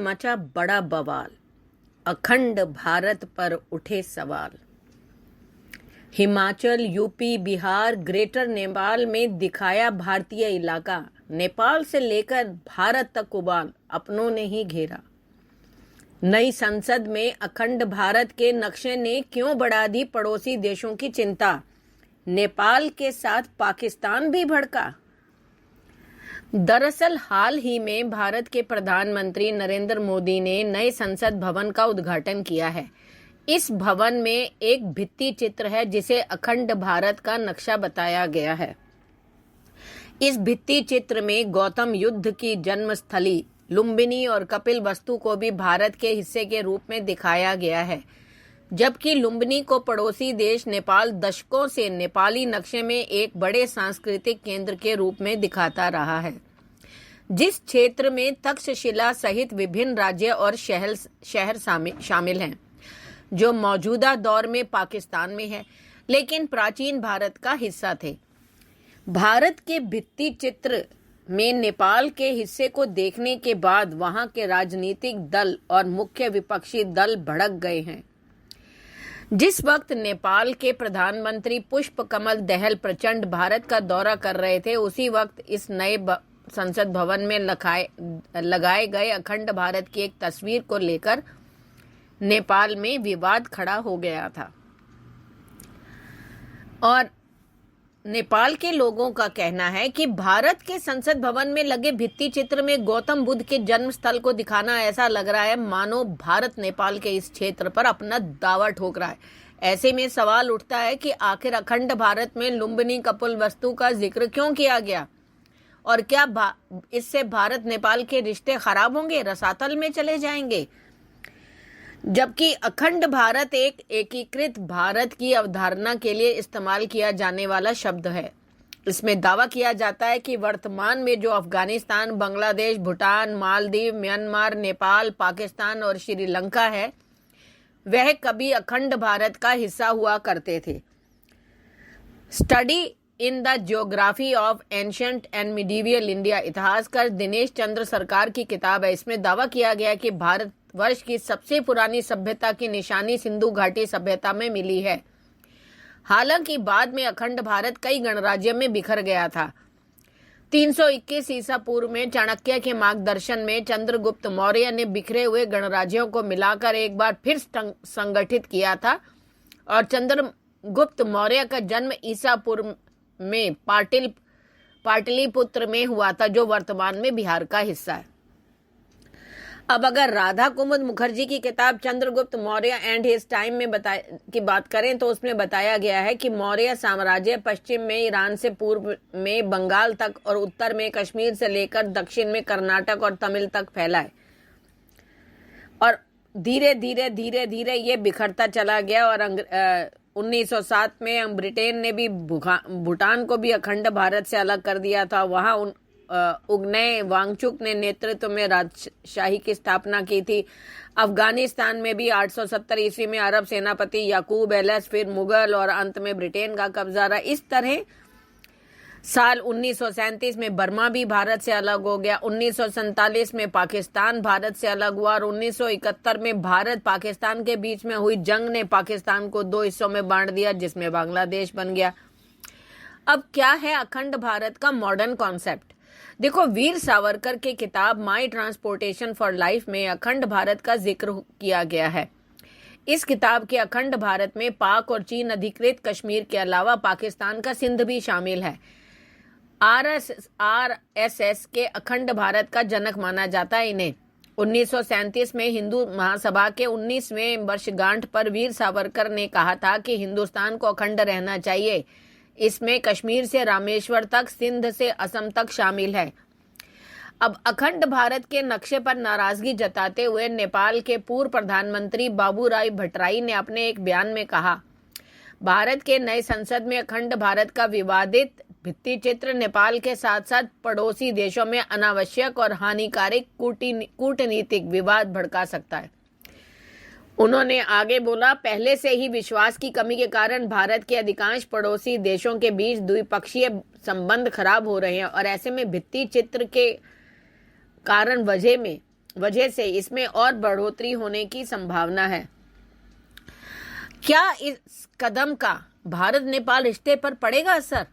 मचा बड़ा बवाल, अखंड भारत पर उठे सवाल। हिमाचल, यूपी, बिहार, ग्रेटर नेपाल में दिखाया भारतीय इलाका। नेपाल से लेकर भारत तक उबाल अपनों ने ही घेरा। नई संसद में अखंड भारत के नक्शे ने क्यों बढ़ा दी पड़ोसी देशों की चिंता। नेपाल के साथ पाकिस्तान भी भड़का। दरअसल हाल ही में भारत के प्रधानमंत्री नरेंद्र मोदी ने नए संसद भवन का उद्घाटन किया है। इस भवन में एक भित्ति चित्र है जिसे अखंड भारत का नक्शा बताया गया है। इस भित्ति चित्र में गौतम युद्ध की जन्मस्थली लुम्बिनी और कपिल वस्तु को भी भारत के हिस्से के रूप में दिखाया गया है, जबकि लुम्बिनी को पड़ोसी देश नेपाल दशकों से नेपाली नक्शे में एक बड़े सांस्कृतिक केंद्र के रूप में दिखाता रहा है, जिस क्षेत्र में तक्षशिला सहित विभिन्न राज्य और शहर शामिल हैं, जो मौजूदा दौर में पाकिस्तान में है लेकिन प्राचीन भारत का हिस्सा थे। भारत के भित्ति चित्र में नेपाल के हिस्से को देखने के बाद वहां के राजनीतिक दल और मुख्य विपक्षी दल भड़क गए हैं। जिस वक्त नेपाल के प्रधानमंत्री पुष्प कमल दहल प्रचंड भारत का दौरा कर रहे थे, उसी वक्त इस नए संसद भवन में लगाए गए अखंड भारत की एक तस्वीर को लेकर नेपाल में विवाद खड़ा हो गया था और नेपाल के लोगों का कहना है कि भारत के संसद भवन में लगे भित्ति चित्र में गौतम बुद्ध के जन्म स्थल को दिखाना ऐसा लग रहा है मानो भारत नेपाल के इस क्षेत्र पर अपना दावा ठोक रहा है। ऐसे में सवाल उठता है कि आखिर अखंड भारत में लुम्बिनी कपिल वस्तु का जिक्र क्यों किया गया और क्या इससे भारत नेपाल के रिश्ते खराब होंगे, रसातल में चले जाएंगे। जबकि अखंड भारत एक एकीकृत भारत की अवधारणा के लिए इस्तेमाल किया जाने वाला शब्द है। इसमें दावा किया जाता है कि वर्तमान में जो अफगानिस्तान, बांग्लादेश, भूटान, मालदीव, म्यांमार, नेपाल, पाकिस्तान और श्रीलंका है, वह कभी अखंड भारत का हिस्सा हुआ करते थे। Study in the geography of ancient and medieval India, इतिहासकार दिनेश चंद्र सरकार की किताब है। इसमें दावा किया गया कि भारत वर्ष की सबसे पुरानी सभ्यता की निशानी सिंधु घाटी सभ्यता में मिली है। हालांकि बाद में अखंड भारत कई गणराज्य में बिखर गया था। 321 ईसा पूर्व में चाणक्य के मार्गदर्शन में चंद्रगुप्त मौर्य ने बिखरे हुए गणराज्यों को मिलाकर एक बार फिर संगठित किया था और चंद्रगुप्त मौर्य का जन्म ईसा पूर्व में पाटलिपुत्र में हुआ था, जो वर्तमान में बिहार का हिस्सा है। अब अगर राधा कुमुद मुखर्जी की किताब Chandragupta Maurya and his time में की बात करें तो उसमें बताया गया है कि मौर्य साम्राज्य पश्चिम में ईरान से पूर्व में बंगाल तक और उत्तर में कश्मीर से लेकर दक्षिण में कर्नाटक और तमिल तक फैला है और धीरे धीरे ये बिखरता चला गया और 1907 में ब्रिटेन ने भी भूटान को भी अखंड भारत से अलग कर दिया था। वहां उगनय वांगचुक ने नेतृत्व में राजशाही की स्थापना की थी। अफगानिस्तान में भी 870 ईस्वी में अरब सेनापति याकूब एलस, फिर मुगल और अंत में ब्रिटेन का कब्जा रहा। इस तरह साल 1937 में बर्मा भी भारत से अलग हो गया। 1947 में पाकिस्तान भारत से अलग हुआ और 1971 में भारत पाकिस्तान के बीच में हुई जंग ने पाकिस्तान को दो हिस्सों में बांट दिया, जिसमें बांग्लादेश बन गया। अब क्या है अखंड भारत का मॉडर्न कॉन्सेप्ट? देखो, वीर सावरकर की किताब माई ट्रांसपोर्टेशन फॉर लाइफ में अखंड भारत का जिक्र किया गया है। इस किताब के अखंड भारत में पाक और चीन अधिकृत कश्मीर के अलावा पाकिस्तान का सिंध भी शामिल है। आरएसएस के अखंड भारत का जनक माना जाता है इन्हें। 1937 में हिंदू महासभा के 19वें वर्षगांठ पर वीर सावरकर ने कहा था कि हिंदुस्तान को अखंड रहना चाहिए। इसमें कश्मीर से रामेश्वर तक, सिंध से असम तक शामिल है। अब अखंड भारत के नक्शे पर नाराजगी जताते हुए नेपाल के पूर्व प्रधानमंत्री बाबूराव भट्टराई ने अपने एक बयान में कहा, भारत के नए संसद में अखंड भारत का विवादित भित्ति चित्र नेपाल के साथ साथ पड़ोसी देशों में अनावश्यक और हानिकारक कूटनीतिक विवाद भड़का सकता है। उन्होंने आगे बोला, पहले से ही विश्वास की कमी के कारण भारत के अधिकांश पड़ोसी देशों के बीच द्विपक्षीय संबंध खराब हो रहे हैं और ऐसे में भित्ति चित्र के कारण वजह में वजह से इसमें और बढ़ोतरी होने की संभावना है। क्या इस कदम का भारत नेपाल रिश्ते पर पड़ेगा असर?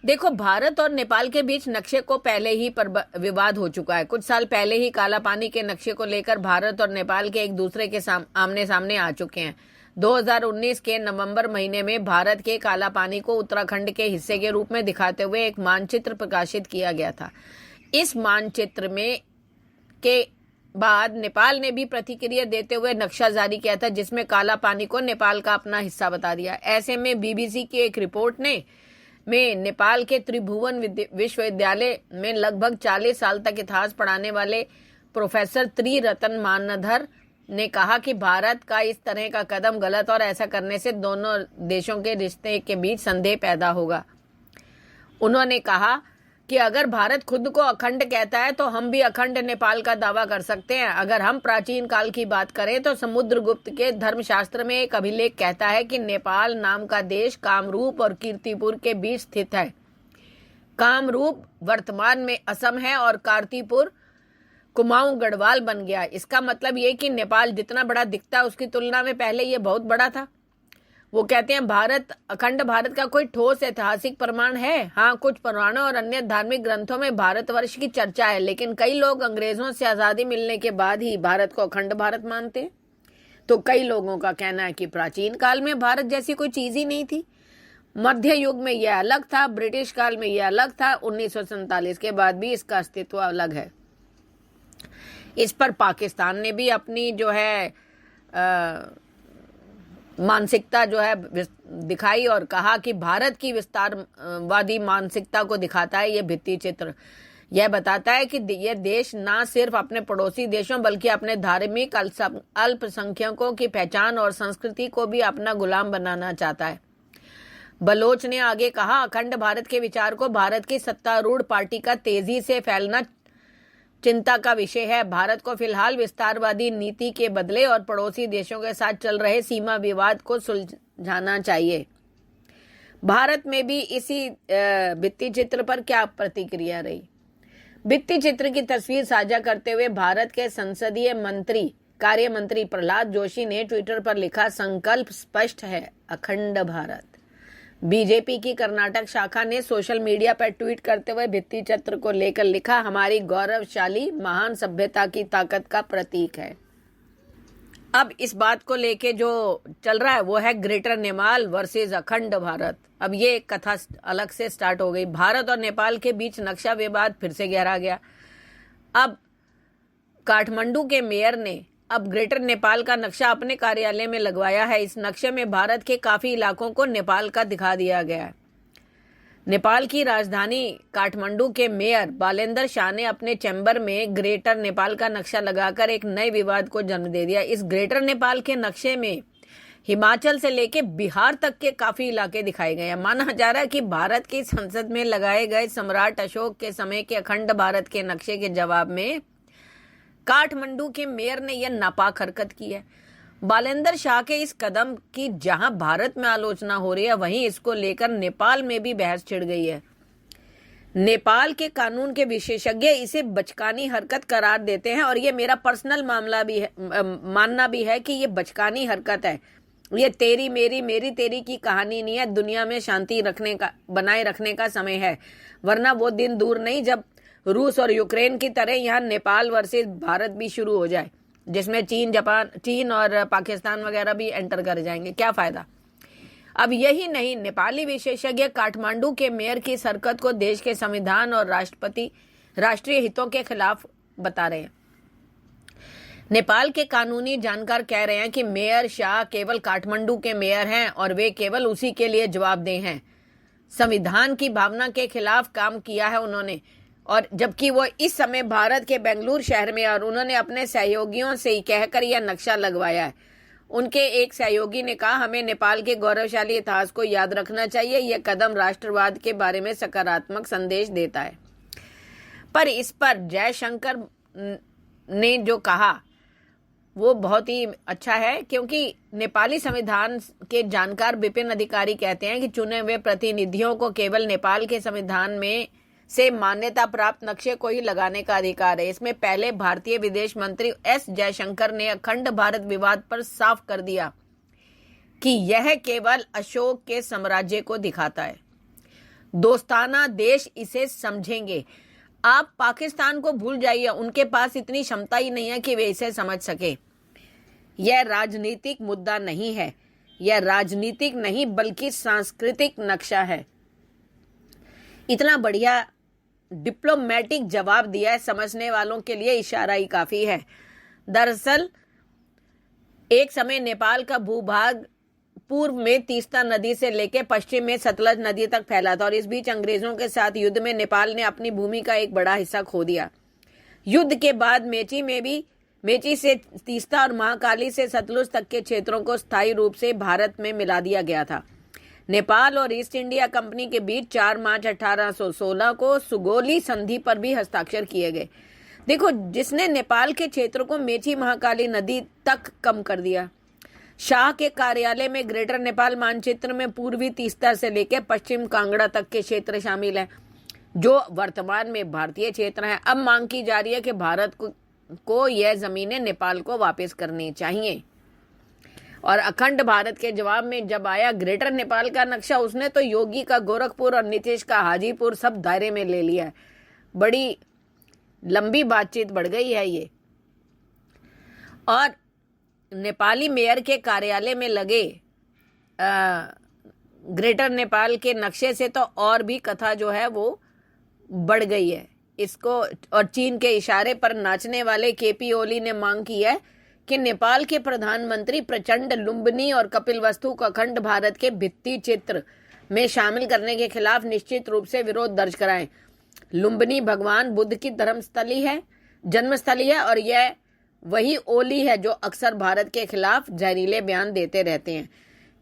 देखो, भारत और नेपाल के बीच नक्शे को पहले ही पर विवाद हो चुका है। कुछ साल पहले ही काला पानी के नक्शे को लेकर भारत और नेपाल के एक दूसरे के आमने सामने आ चुके हैं। 2019 के नवंबर महीने में भारत के काला पानी को उत्तराखंड के हिस्से के रूप में दिखाते हुए एक मानचित्र प्रकाशित किया गया था। इस मानचित्र में के बाद नेपाल ने भी प्रतिक्रिया देते हुए नक्शा जारी किया था, जिसमें काला पानी को नेपाल का अपना हिस्सा बता दिया। ऐसे में बीबीसी की एक रिपोर्ट में नेपाल के त्रिभुवन विश्वविद्यालय में लगभग 40 साल तक इतिहास पढ़ाने वाले प्रोफेसर त्रिरतन मानधर ने कहा कि भारत का इस तरह का कदम गलत और ऐसा करने से दोनों देशों के रिश्ते के बीच संदेह पैदा होगा। उन्होंने कहा कि अगर भारत खुद को अखंड कहता है तो हम भी अखंड नेपाल का दावा कर सकते हैं। अगर हम प्राचीन काल की बात करें तो समुद्रगुप्त के धर्मशास्त्र में एक अभिलेख कहता है कि नेपाल नाम का देश कामरूप और कीर्तिपुर के बीच स्थित है। कामरूप वर्तमान में असम है और कीर्तिपुर कुमाऊं गढ़वाल बन गया। इसका मतलब ये कि नेपाल जितना बड़ा दिखता है उसकी तुलना में पहले ये बहुत बड़ा था। वो कहते हैं भारत अखंड भारत का कोई ठोस ऐतिहासिक प्रमाण है? हाँ, कुछ पुराणों और अन्य धार्मिक ग्रंथों में भारतवर्ष की चर्चा है, लेकिन कई लोग अंग्रेजों से आजादी मिलने के बाद ही भारत को अखंड भारत मानते हैं। तो कई लोगों का कहना है कि प्राचीन काल में भारत जैसी कोई चीज ही नहीं थी। मध्य युग में यह अलग था, ब्रिटिश काल में यह अलग था, 1947 के बाद भी इसका अस्तित्व अलग है। इस पर पाकिस्तान ने भी अपनी जो है मानसिकता जो है दिखाई और कहा कि भारत की विस्तारवादी मानसिकता को दिखाता है ये भित्ति चित्र। यह बताता है कि यह देश ना सिर्फ अपने पड़ोसी देशों बल्कि अपने धार्मिक अल्पसंख्यकों की पहचान और संस्कृति को भी अपना गुलाम बनाना चाहता है। बलोच ने आगे कहा, अखंड भारत के विचार को भारत की सत्तारूढ़ पार्टी का तेजी से फैलना चिंता का विषय है। भारत को फिलहाल विस्तारवादी नीति के बदले और पड़ोसी देशों के साथ चल रहे सीमा विवाद को सुलझाना चाहिए। भारत में भी इसी भित्ति चित्र पर क्या प्रतिक्रिया रही? भित्ति चित्र की तस्वीर साझा करते हुए भारत के संसदीय कार्य मंत्री प्रहलाद जोशी ने ट्विटर पर लिखा, संकल्प स्पष्ट है, अखंड भारत। बीजेपी की कर्नाटक शाखा ने सोशल मीडिया पर ट्वीट करते हुए भित्ति चित्र को लेकर लिखा, हमारी गौरवशाली महान सभ्यता की ताकत का प्रतीक है। अब इस बात को लेके जो चल रहा है वो है ग्रेटर नेपाल वर्सेस अखंड भारत। अब ये एक कथा अलग से स्टार्ट हो गई। भारत और नेपाल के बीच नक्शा विवाद फिर से गहरा गया। अब काठमांडू के मेयर ने अब ग्रेटर नेपाल का नक्शा अपने कार्यालय में लगवाया है। इस नक्शे में भारत के काफी इलाकों को नेपाल का दिखा दिया गया है। नेपाल की राजधानी काठमांडू के मेयर बालेंद्र शाह ने अपने चैम्बर में ग्रेटर नेपाल का नक्शा लगाकर एक नए विवाद को जन्म दे दिया। इस ग्रेटर नेपाल के नक्शे में हिमाचल से लेके बिहार तक के काफी इलाके दिखाए गए हैं। माना जा रहा है कि भारत की संसद में लगाए गए सम्राट अशोक के समय के अखंड भारत के नक्शे के जवाब में काठमांडू के मेयर ने यह नापाक हरकत की है। बालेंद्र शाह के इस कदम की जहां भारत में आलोचना हो रही है, वहीं इसको लेकर नेपाल में भी बहस छिड़ गई है। नेपाल के कानून के विशेषज्ञ इसे बचकानी हरकत करार देते हैं और ये मेरा पर्सनल मामला भी है, मानना भी है कि ये बचकानी हरकत है। ये तेरी मेरी मेरी तेरी की कहानी नहीं है। दुनिया में शांति बनाए रखने का समय है, वरना वो दिन दूर नहीं जब रूस और यूक्रेन की तरह यहाँ नेपाल वर्सेस भारत भी शुरू हो जाए, जिसमें चीन और पाकिस्तान वगैरह भी एंटर कर जाएंगे। क्या फायदा? अब यही नहीं, नेपाली विशेषज्ञ काठमांडू के मेयर की इस हरकत को देश के संविधान और राष्ट्रीय हितों के खिलाफ बता रहे हैं। नेपाल के कानूनी जानकार कह रहे हैं कि मेयर शाह केवल काठमांडू के मेयर हैं और वे केवल उसी के लिए जवाबदेह हैं। संविधान की भावना के खिलाफ काम किया है उन्होंने, और जबकि वो इस समय भारत के बेंगलुरु शहर में, और उन्होंने अपने सहयोगियों से ही कहकर यह नक्शा लगवाया है। उनके एक सहयोगी ने कहा, हमें नेपाल के गौरवशाली इतिहास को याद रखना चाहिए। यह कदम राष्ट्रवाद के बारे में सकारात्मक संदेश देता है। पर इस पर जयशंकर ने जो कहा वो बहुत ही अच्छा है, क्योंकि नेपाली संविधान के जानकार विपिन अधिकारी कहते हैं कि चुने हुए प्रतिनिधियों को केवल नेपाल के संविधान में से मान्यता प्राप्त नक्शे को ही लगाने का अधिकार है। इसमें पहले भारतीय विदेश मंत्री एस जयशंकर ने अखंड भारत विवाद पर साफ कर दिया कि यह केवल अशोक के साम्राज्य को दिखाता है। दोस्ताना देश इसे समझेंगे। आप पाकिस्तान को भूल जाइए, उनके पास इतनी क्षमता ही नहीं है कि वे इसे समझ सके। यह राजनीतिक मुद्दा नहीं है, यह राजनीतिक नहीं बल्कि सांस्कृतिक नक्शा है। इतना बढ़िया डिप्लोमेटिक जवाब दिया है, समझने वालों के लिए इशारा ही काफी है। दरअसल एक समय नेपाल का भूभाग पूर्व में तीस्ता नदी से लेकर पश्चिम में सतलज नदी तक फैला था और इस बीच अंग्रेजों के साथ युद्ध में नेपाल ने अपनी भूमि का एक बड़ा हिस्सा खो दिया। युद्ध के बाद मेची से तीस्ता और महाकाली से सतलुज तक के क्षेत्रों को स्थायी रूप से भारत में मिला दिया गया था। नेपाल और ईस्ट इंडिया कंपनी के बीच 4 मार्च 1816 को सुगोली संधि पर भी हस्ताक्षर किए गए। देखो, जिसने नेपाल के क्षेत्र को मेची महाकाली नदी तक कम कर दिया। शाह के कार्यालय में ग्रेटर नेपाल मानचित्र में पूर्वी तीस्ता से लेकर पश्चिम कांगड़ा तक के क्षेत्र शामिल है, जो वर्तमान में भारतीय क्षेत्र है। अब मांग की जा रही है कि भारत को यह जमीनें नेपाल को वापस करनी चाहिए। और अखंड भारत के जवाब में जब आया ग्रेटर नेपाल का नक्शा, उसने तो योगी का गोरखपुर और नीतीश का हाजीपुर सब दायरे में ले लिया है। बड़ी लंबी बातचीत बढ़ गई है ये। और नेपाली मेयर के कार्यालय में लगे ग्रेटर नेपाल के नक्शे से तो और भी कथा जो है वो बढ़ गई है इसको। और चीन के इशारे पर नाचने वाले केपी ओली ने मांग की है कि नेपाल के प्रधानमंत्री प्रचंड, लुम्बिनी और कपिलवस्तु को अखंड भारत के भित्ति चित्र में शामिल करने के खिलाफ निश्चित रूप से विरोध दर्ज कराएं। लुम्बिनी भगवान बुद्ध की जन्मस्थली है और यह वही ओली है जो अक्सर भारत के खिलाफ जहरीले बयान देते रहते हैं।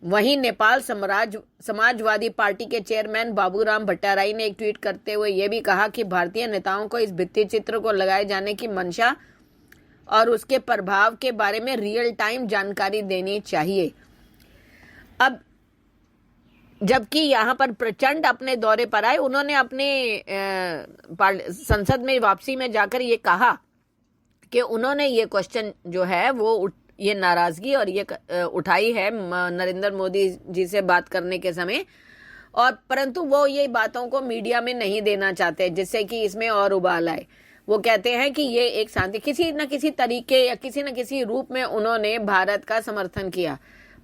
वहीं नेपाल समाजवादी पार्टी के चेयरमैन बाबूराम भट्टाराई ने एक ट्वीट करते हुए यह भी कहा कि भारतीय नेताओं को इस भित्ति चित्र को लगाए जाने की मंशा और उसके प्रभाव के बारे में रियल टाइम जानकारी देनी चाहिए। अब जबकि यहाँ पर प्रचंड अपने दौरे पर आए, उन्होंने अपने संसद में वापसी में जाकर ये कहा कि उन्होंने ये क्वेश्चन जो है वो ये नाराजगी और ये उठाई है नरेंद्र मोदी जी से बात करने के समय, और परंतु वो ये बातों को मीडिया में नहीं देना चाहते जिससे कि इसमें और उबाल आए। वो कहते हैं कि ये एक शांति किसी न किसी तरीके या किसी न किसी रूप में उन्होंने भारत का समर्थन किया,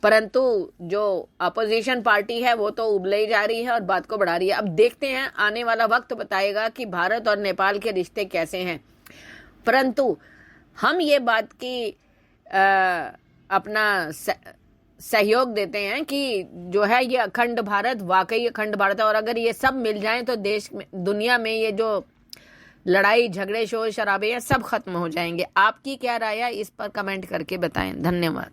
परंतु जो अपोजिशन पार्टी है वो तो उबले जा रही है और बात को बढ़ा रही है। अब देखते हैं, आने वाला वक्त बताएगा कि भारत और नेपाल के रिश्ते कैसे हैं। परंतु हम ये बात की अपना सहयोग देते हैं कि जो है ये अखंड भारत वाकई अखंड भारत है, और अगर ये सब मिल जाएं तो देश में, दुनिया में ये जो लड़ाई झगड़े शोर शराबे हैं सब खत्म हो जाएंगे। आपकी क्या राय है इस पर कमेंट करके बताएं। धन्यवाद।